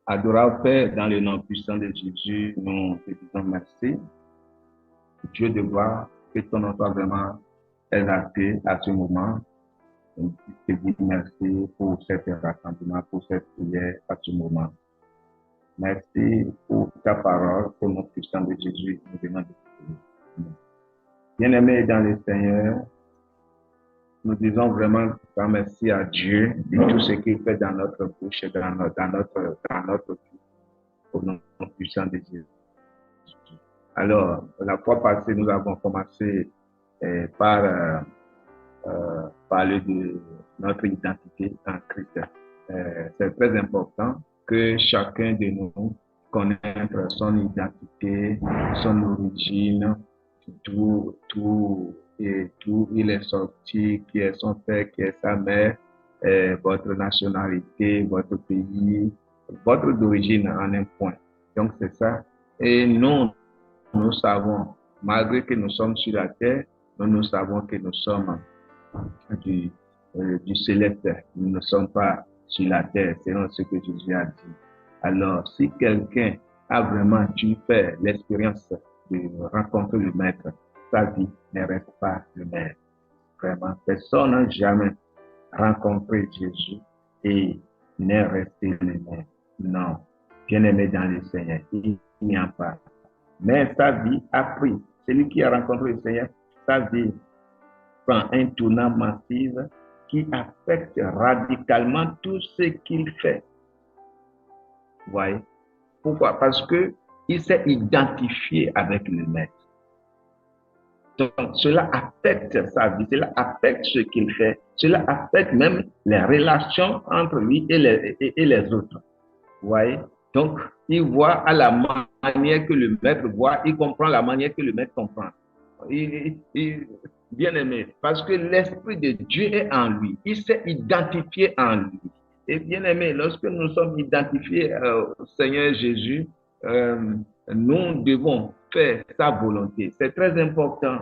Adorable Père, dans le nom puissant de Jésus, nous te disons merci. Dieu de gloire, que ton nom soit vraiment exalté à ce moment. Je te dis merci pour cet rassemblement, pour cette prière à ce moment. Merci pour ta parole, pour notre puissant de Jésus. Nous demandons de prier. Bien-aimés dans le Seigneur, nous disons vraiment grand merci à Dieu de tout ce qu'il fait dans notre bouche, dans notre vie, au nom puissant de Jésus. Alors, la fois passée, nous avons commencé par parler de notre identité en Christ. C'est très important que chacun de nous connaisse son identité, son origine, d'où il est sorti, qui est son père, qui est sa mère, votre nationalité, votre pays, votre d'origine en un point. Donc, c'est ça. Et nous savons, malgré que nous sommes sur la terre, nous savons que nous sommes du céleste. Nous ne sommes pas sur la terre, selon ce que Jésus a dit. Alors, si quelqu'un a vraiment dû faire l'expérience de rencontrer le Maître, sa vie ne reste pas le même. Vraiment, personne n'a jamais rencontré Jésus et n'est resté le même. Non. Bien-aimé dans le Seigneur, il n'y a pas. Mais sa vie a pris. Celui qui a rencontré le Seigneur, sa vie prend un tournant massif qui affecte radicalement tout ce qu'il fait. Vous voyez? Pourquoi? Parce qu'il s'est identifié avec le Maître. Donc, cela affecte sa vie, cela affecte ce qu'il fait, cela affecte même les relations entre lui et les autres. Vous voyez? Donc, il voit à la manière que le Maître voit, il comprend la manière que le Maître comprend. Bien aimé, parce que l'Esprit de Dieu est en lui, il s'est identifié en lui. Et bien aimé, lorsque nous sommes identifiés au Seigneur Jésus, nous devons faire sa volonté. C'est très important.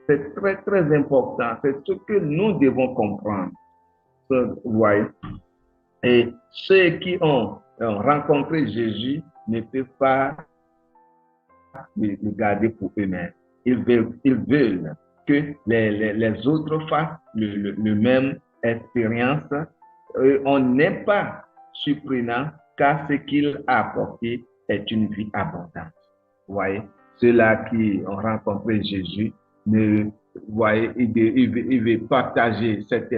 C'est très, très important. C'est ce que nous devons comprendre. Vous voyez? Et ceux qui ont rencontré Jésus ne peuvent pas le garder pour eux-mêmes. Ils veulent que les autres fassent le même expérience. On n'est pas surprenant car ce qu'il a apporté est une vie abondante. Vous voyez, ceux-là qui ont rencontré Jésus, ils veulent partager cette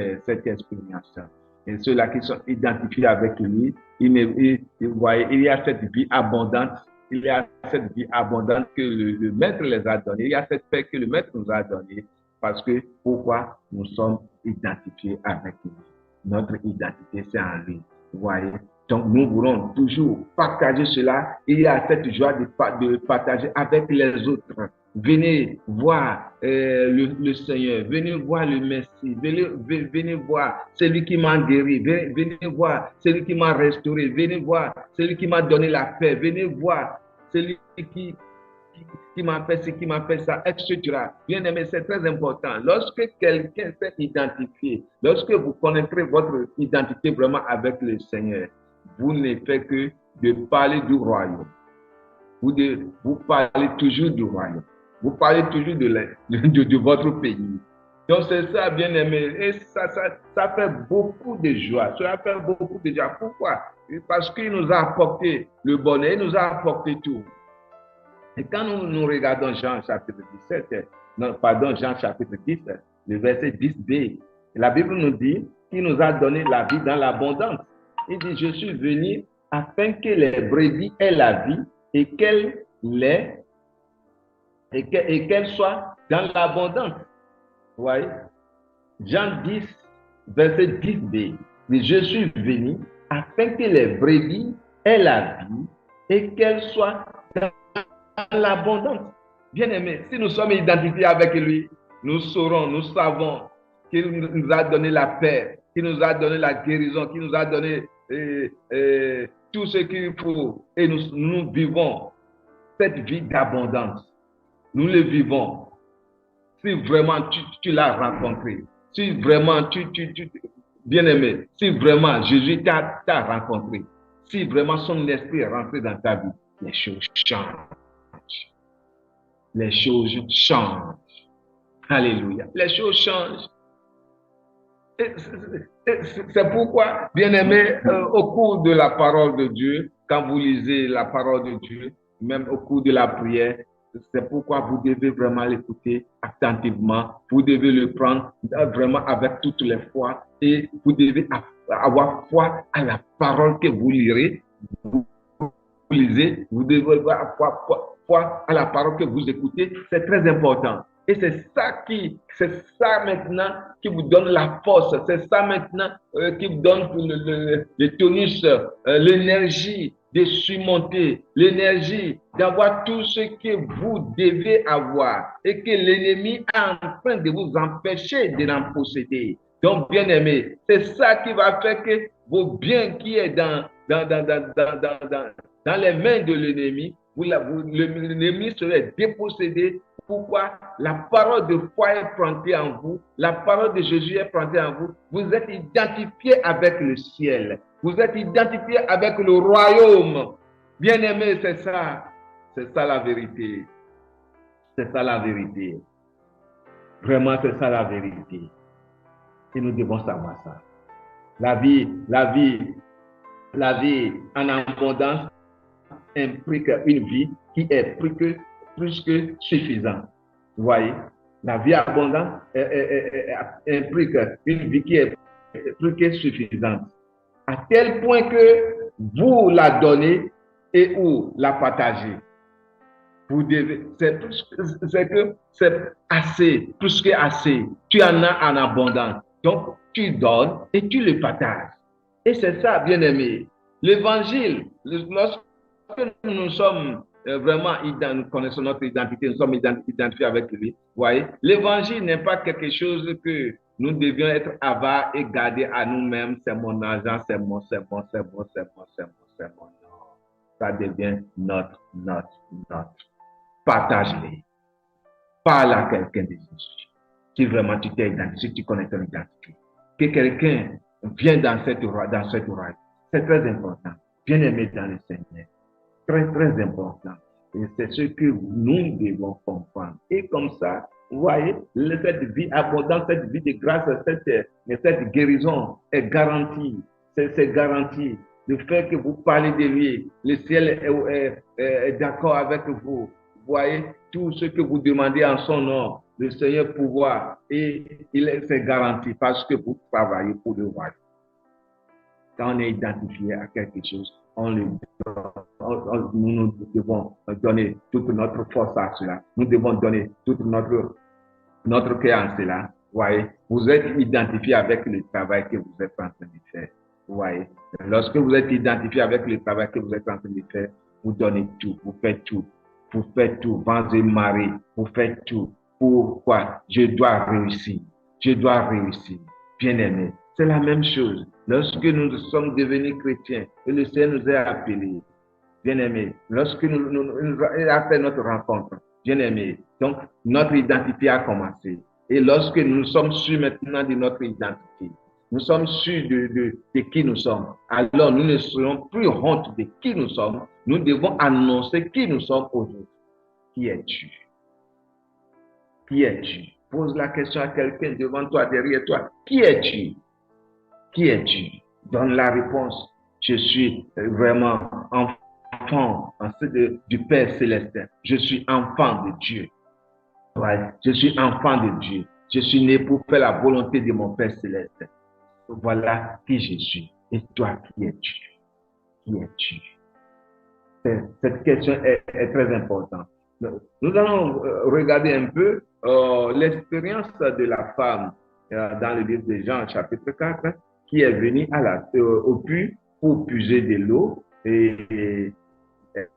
expérience. Et ceux-là qui sont identifiés avec lui, il y a cette vie abondante. Il y a cette vie abondante que le Maître les a donnée. Il y a cette paix que le Maître nous a donnée. Parce que pourquoi nous sommes identifiés avec lui. Notre identité, c'est en lui. Vous voyez? Donc, nous voulons toujours partager cela. Il y a cette joie de partager avec les autres. Venez voir le Seigneur. Venez voir le Messie. Venez voir celui qui m'a guéri. Venez voir celui qui m'a restauré. Venez voir celui qui m'a donné la paix. Venez voir celui qui m'a fait ce, qui m'a fait ça, etc. Bien aimé, c'est très important. Lorsque quelqu'un s'est identifié, lorsque vous connaîtrez votre identité vraiment avec le Seigneur, vous ne faites que de parler du royaume. Vous parlez toujours du royaume. Vous parlez toujours de votre pays. Donc c'est ça, bien aimé. Et ça fait beaucoup de joie. Ça fait beaucoup de joie. Pourquoi? Parce qu'il nous a apporté le bonheur, il nous a apporté tout. Et quand nous regardons Jean chapitre 10, le verset 10b, la Bible nous dit qu'il nous a donné la vie dans l'abondance. Il dit, je suis venu afin que les brebis aient la vie et qu'elles soient dans l'abondance. Vous voyez? Jean 10, verset 10b. Je suis venu afin que les brebis aient la vie et qu'elles soient dans l'abondance. Bien aimé, si nous sommes identifiés avec lui, nous savons qu'il nous a donné la paix, qu'il nous a donné la guérison, qu'il nous a donné tout ce qu'il faut. Et nous vivons cette vie d'abondance. Nous le vivons. Si vraiment tu l'as rencontré, si vraiment bien aimé, si vraiment Jésus t'a rencontré, si vraiment son esprit est rentré dans ta vie, les choses changent. Les choses changent. Alléluia. Les choses changent. C'est pourquoi, bien-aimés, au cours de la parole de Dieu, quand vous lisez la parole de Dieu, même au cours de la prière, c'est pourquoi vous devez vraiment l'écouter attentivement. Vous devez le prendre vraiment avec toutes les foi et vous devez avoir foi à la parole que vous lirez. Vous lisez, vous devez avoir foi à la parole que vous écoutez. C'est très important. Et c'est ça maintenant qui vous donne la force, c'est ça maintenant qui vous donne le tonus, l'énergie de surmonter, l'énergie d'avoir tout ce que vous devez avoir et que l'ennemi est en train de vous empêcher de l'en posséder. Donc, bien aimé, c'est ça qui va faire que vos biens qui est dans les mains de l'ennemi, l'ennemi serait dépossédé. Pourquoi? La parole de foi est plantée en vous, la parole de Jésus est plantée en vous. Vous êtes identifié avec le ciel, vous êtes identifié avec le royaume. Bien-aimé, c'est ça la vérité. C'est ça la vérité. Vraiment, c'est ça la vérité. Et nous devons savoir ça. La vie en abondance implique une vie qui est plus que suffisante. Vous voyez, la vie abondante implique une vie qui est plus que suffisante. À tel point que vous la donnez et ou la partagez. Vous devez, c'est assez, plus que assez. Tu en as en abondance. Donc, tu donnes et tu le partages. Et c'est ça, bien-aimé. L'évangile, lorsque nous sommes vraiment, nous connaissons notre identité, nous sommes identifiés avec lui. Vous voyez, l'évangile n'est pas quelque chose que nous devions être avares et garder à nous-mêmes. C'est mon argent, c'est mon. Ça devient notre. Partage-les. Parle à quelqu'un de Jésus. Si vraiment tu t'es identifié, si tu connais ton identité. Que quelqu'un vienne dans cette oreille. C'est très important. Bien aimé dans le Seigneur. Très, très important. Et c'est ce que nous devons comprendre. Et comme ça, vous voyez, cette vie abondante, cette vie de grâce, cette guérison est garantie. C'est garanti. Le fait que vous parlez de lui, le ciel est d'accord avec vous. Vous voyez, tout ce que vous demandez en son nom, le Seigneur pouvoir, et c'est garanti parce que vous travaillez pour le roi. Quand on est identifié à quelque chose, nous devons donner toute notre force à cela. Nous devons donner toute notre cœur à cela. Vous voyez, vous êtes identifié avec le travail que vous êtes en train de faire. Vous voyez, lorsque vous êtes identifié avec le travail que vous êtes en train de faire, vous donnez tout, vous faites tout. Vous faites tout, vents et marées, vous faites tout. Pourquoi? Je dois réussir. Bien aimé, c'est la même chose. Lorsque nous sommes devenus chrétiens et le Seigneur nous a appelés, bien aimé, lorsque nous avons fait notre rencontre, bien aimé, donc notre identité a commencé. Et lorsque nous sommes sûrs maintenant de notre identité, nous sommes sûrs de qui nous sommes, alors nous ne serons plus honte de qui nous sommes. Nous devons annoncer qui nous sommes aujourd'hui. Qui es-tu? Qui es-tu? Pose la question à quelqu'un devant toi, derrière toi. Qui es-tu? Qui es-tu? Donne la réponse. Je suis vraiment enfant du Père Céleste. Je suis enfant de Dieu. Ouais, je suis enfant de Dieu. Je suis né pour faire la volonté de mon Père Céleste. Voilà qui je suis. Et toi, qui es-tu? Qui es-tu? Cette question est très importante. Nous allons regarder un peu l'expérience de la femme dans le livre de Jean, chapitre 4, qui est venue au puits pour puiser de l'eau. Et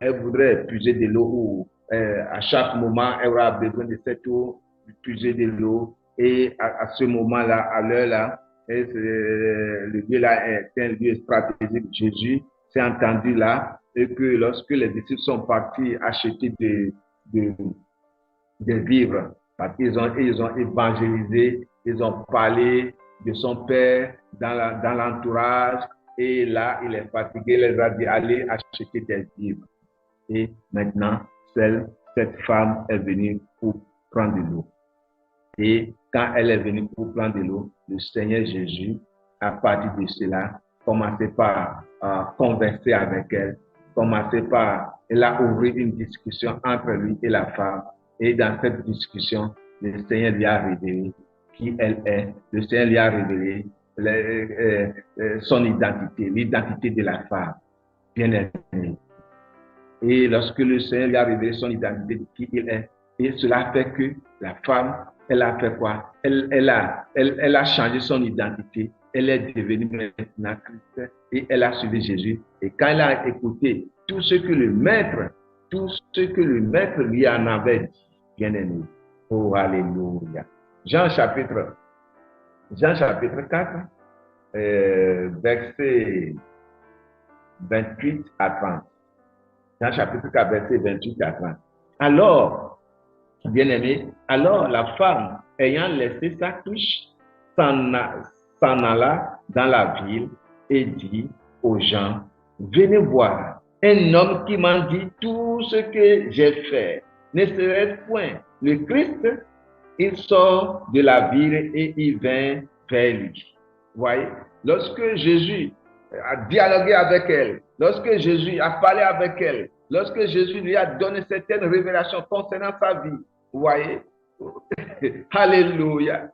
elle voudrait puiser de l'eau où à chaque moment, elle aura besoin de cette eau, de puiser de l'eau. Et à ce moment-là, à l'heure-là, le lieu-là est un lieu stratégique. Jésus s'est entendu là, et que lorsque les disciples sont partis acheter des vivres, parce qu'ils ont évangélisé, ils ont parlé de son Père dans l'entourage, Et là, il est fatigué, il les a dit, allez acheter des vivres. Et maintenant, cette femme est venue pour prendre de l'eau. Et quand elle est venue pour prendre de l'eau, le Seigneur Jésus, à partir de cela, commençait par converser avec elle, elle a ouvert une discussion entre lui et la femme. Et dans cette discussion, le Seigneur lui a révélé qui elle est. Le Seigneur lui a révélé son identité, l'identité de la femme, bien aimée. Et lorsque le Seigneur lui a révélé son identité de qui il est, et cela fait que la femme, elle a fait quoi? Elle a changé son identité. Elle est devenue maintenant Christ et elle a suivi Jésus. Et quand elle a écouté tout ce que le maître lui en avait dit, bien aimé. Oh, alléluia. Jean chapitre 4, verset 28 à 30. Jean chapitre 4, verset 28 à 30. Alors, bien-aimé, alors la femme, ayant laissé sa couche, s'en alla dans la ville et dit aux gens, venez voir un homme qui m'a dit tout ce que j'ai fait. Ne serait-ce point le Christ? Il sort de la ville et il vint vers lui. Vous voyez, lorsque Jésus a dialogué avec elle, lorsque Jésus a parlé avec elle, lorsque Jésus lui a donné certaines révélations concernant sa vie, vous voyez, alléluia,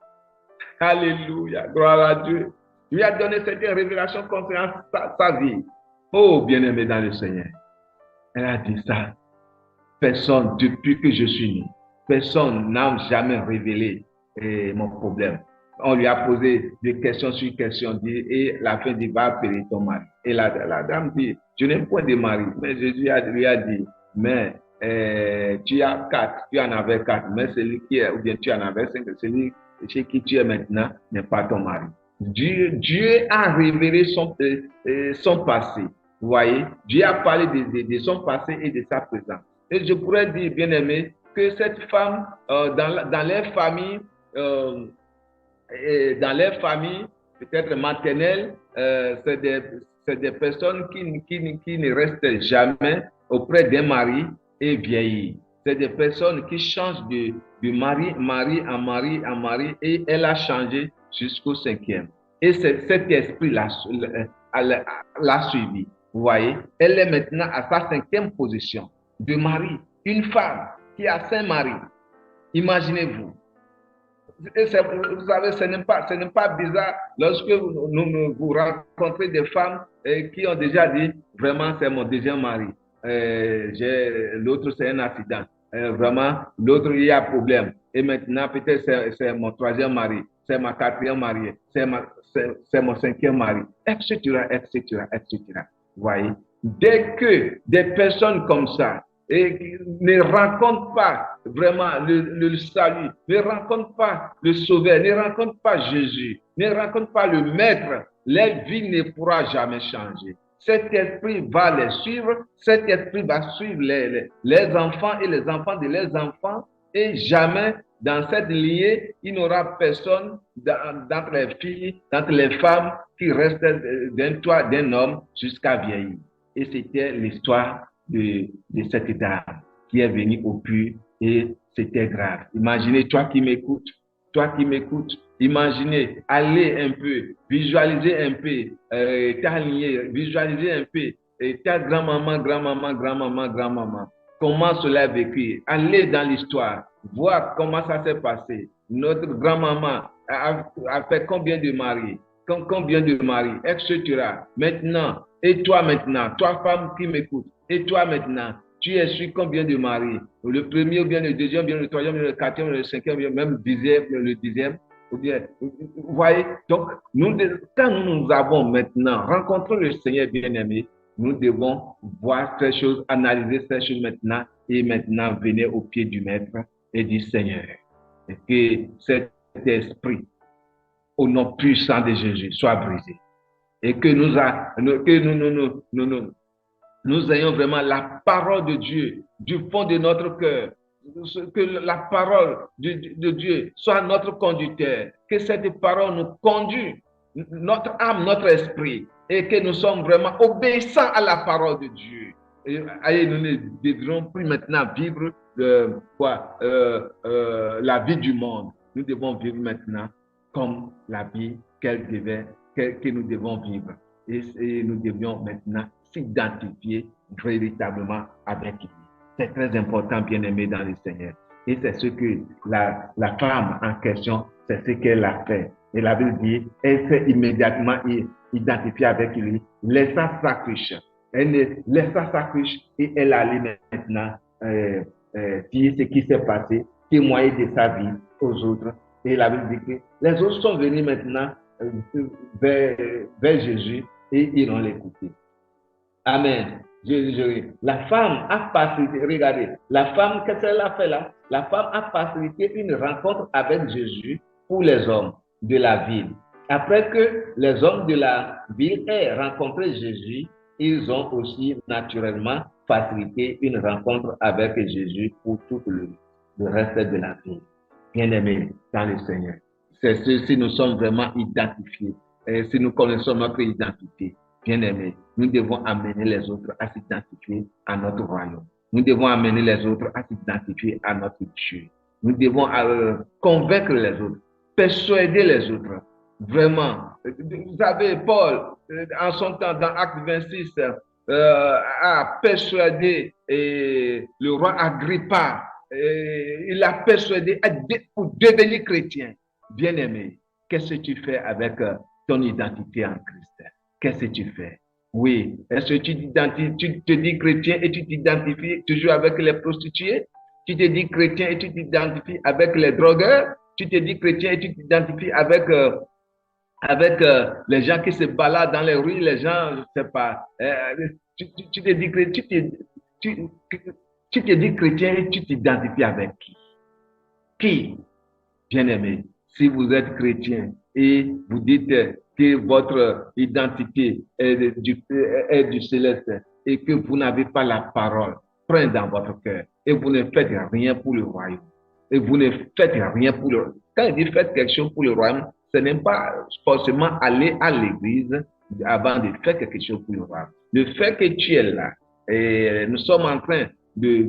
alléluia, gloire à Dieu, lui a donné certaines révélations concernant sa vie. Oh, bien-aimé dans le Seigneur, elle a dit ça. Personne, depuis que je suis né, personne n'a jamais révélé mon problème. On lui a posé des questions sur questions et la fin dit, va appeler ton mari. Et la dame dit, je n'ai point de mari. Mais Jésus lui a dit, mais tu as 4, tu en avais 4, mais celui qui est, ou bien tu en avais 5, celui chez qui tu es maintenant n'est pas ton mari. Dieu a révélé son passé. Vous voyez, Dieu a parlé de son passé et de sa présence. Et je pourrais dire, bien aimé, que cette femme, dans les familles, peut-être maternelles, c'est des personnes qui ne restent jamais auprès d'un mari et vieillir. C'est des personnes qui changent de mari en mari et elle a changé jusqu'au 5e. Et cet esprit l'a suivi. Vous voyez, elle est maintenant à sa 5e position de mari. Une femme qui a 5 maris. Imaginez-vous. Et vous savez, ce n'est pas bizarre lorsque vous rencontrez des femmes qui ont déjà dit, vraiment, c'est mon deuxième mari. L'autre, c'est un accident. Vraiment, l'autre, il y a problème. Et maintenant, peut-être, c'est mon 3e mari. C'est ma 4e mari. C'est mon 5e mari. Etc., etc., etc. Vous voyez? Dès que des personnes comme ça, et ne rencontrent pas vraiment le salut, ne rencontrent pas le Sauveur, ne rencontrent pas Jésus, ne rencontrent pas le Maître, leur vie ne pourra jamais changer. Cet esprit va les suivre, cet esprit va suivre les enfants et les enfants de leurs enfants, et jamais dans cette lignée, il n'y aura personne d'entre les filles, d'entre les femmes qui restent d'un toit d'un homme jusqu'à vieillir. Et c'était l'histoire de cette dame qui est venue au puits et c'était grave. Imaginez, toi qui m'écoutes, imaginez, allez un peu, visualisez un peu ta lignée, visualisez un peu ta grand-maman, comment cela a vécu. Allez dans l'histoire, voir comment ça s'est passé. Notre grand-maman a fait combien de maris, etc. Maintenant, et toi maintenant, toi femme qui m'écoute, et toi maintenant, tu es sur combien de maris? Le premier, ou bien le deuxième, ou bien le troisième, ou bien le quatrième, ou bien le cinquième, ou bien même le dixième. Ou bien, vous voyez, donc, quand nous avons maintenant rencontré le Seigneur bien-aimé, nous devons voir ces choses, analyser ces choses maintenant, et maintenant venir au pied du Maître et du Seigneur. Et que cet esprit, au nom puissant de Jésus, soit brisé. Et que nous ayons vraiment la parole de Dieu du fond de notre cœur. Que la parole de Dieu soit notre conducteur. Que cette parole nous conduise notre âme, notre esprit, et que nous sommes vraiment obéissants à la parole de Dieu. Et nous ne devrons plus maintenant vivre la vie du monde. Nous devons vivre maintenant comme la vie que nous devons vivre. Et nous devions maintenant s'identifier véritablement avec lui. C'est très important, bien-aimé dans le Seigneur. Et c'est ce que la femme en question, c'est ce qu'elle a fait. Et la Bible dit, elle s'est immédiatement identifiée avec lui, laissant sa cruche. Elle laissa sa cruche et elle allait maintenant dire ce qui s'est passé, témoigner de sa vie aux autres. Et la Bible dit que les autres sont venus maintenant vers Jésus et ils l'ont écouté. Amen. La femme a facilité, regardez, la femme, qu'est-ce qu'elle a fait là? La femme a facilité une rencontre avec Jésus pour les hommes de la ville. Après que les hommes de la ville aient rencontré Jésus, ils ont aussi naturellement facilité une rencontre avec Jésus pour tout le reste de la ville. Bien-aimés dans le Seigneur. C'est si nous sommes vraiment identifiés, et si nous connaissons notre identité. Bien-aimés, nous devons amener les autres à s'identifier à notre royaume. Nous devons amener les autres à s'identifier à notre Dieu. Nous devons convaincre les autres, persuader les autres. Vraiment. Vous savez, Paul, en son temps, dans Acte 26, a persuadé le roi Agrippa. Il a persuadé pour devenir chrétien. Bien-aimé, qu'est-ce que tu fais avec ton identité en Christ? Qu'est-ce que tu fais? Oui, est-ce que tu te dis chrétien et tu t'identifies toujours avec les prostituées? Tu te dis chrétien et tu t'identifies avec les drogueurs? Tu te dis chrétien et tu t'identifies avec les gens qui se baladent dans les rues, les gens, je ne sais pas. Tu te dis chrétien, tu te dis chrétien et tu t'identifies avec qui? Qui? Bien-aimé, si vous êtes chrétien et vous dites que votre identité est du céleste et que vous n'avez pas la parole, prenez dans votre cœur et vous ne faites rien pour le royaume. Et vous ne faites rien pour le royaume. Quand il dit faites quelque chose pour le royaume, ce n'est pas forcément aller à l'église avant de faire quelque chose pour le royaume. Le fait que tu es là, et nous sommes en train de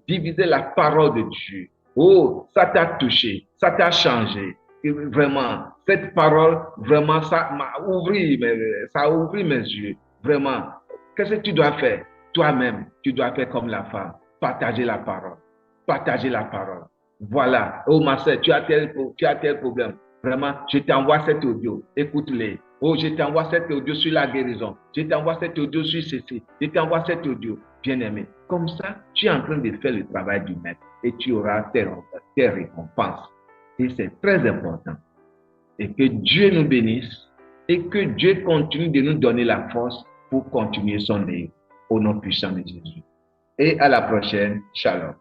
diviser la parole de Dieu. Oh, ça t'a touché, ça t'a changé. Et vraiment, cette parole, vraiment, ça a ouvert mes yeux. Vraiment, qu'est-ce que tu dois faire? Toi-même, tu dois faire comme la femme. Partager la parole. Partager la parole. Voilà. Oh, ma soeur, tu as tel problème. Vraiment, je t'envoie cet audio. Écoute-les. Oh, je t'envoie cet audio sur la guérison. Je t'envoie cet audio sur ceci. Je t'envoie cet audio. Bien-aimé. Comme ça, tu es en train de faire le travail du maître et tu auras tes récompenses. Et c'est très important. Et que Dieu nous bénisse et que Dieu continue de nous donner la force pour continuer son œuvre. Au nom puissant de Jésus. Et à la prochaine. Shalom.